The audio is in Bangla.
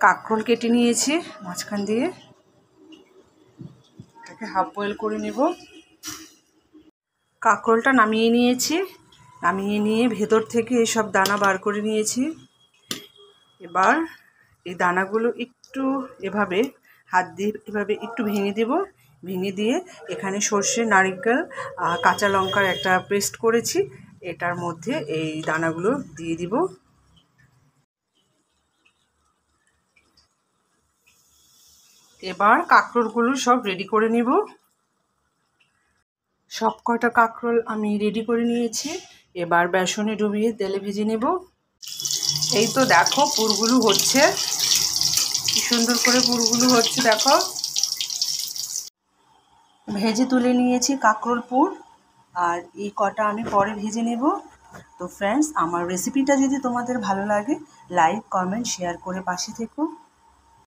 কাঁকরোল কেটে নিয়েছি মাঝখান দিয়ে, এটাকে হাফ বয়েল করে নেব। কাঁকরোলটা নামিয়ে নিয়েছি, নামিয়ে নিয়ে ভেতর থেকে এসব দানা বার করে নিয়েছি। এবার এই দানাগুলো একটু এভাবে হাত দিয়ে এভাবে একটু ভেঙে দেব, ভেঙে দিয়ে এখানে সর্ষে, নারকেল, কাঁচা লঙ্কার একটা পেস্ট করেছি, এটার মধ্যে এই দানাগুলো দিয়ে দিব। এবার কাঁকরোলগুলো সব রেডি করে নেব। সব কয়টা কাঁকরোল আমি রেডি করে নিয়েছি। এবার বেসনে ডুবিয়ে তেলে ভেজে নেব। এই তো দেখো পুরগুলো হচ্ছে, কি সুন্দর করে পুরগুলো হচ্ছে দেখো। ভেজে তুলে নিয়েছি কাঁকরোল পুর, আর এই কটা আমি পরে ভেজে নেব। তো ফ্রেন্ডস, আমার রেসিপিটা যদি তোমাদের ভালো লাগে, লাইক, কমেন্ট, শেয়ার করে পাশে থেকো।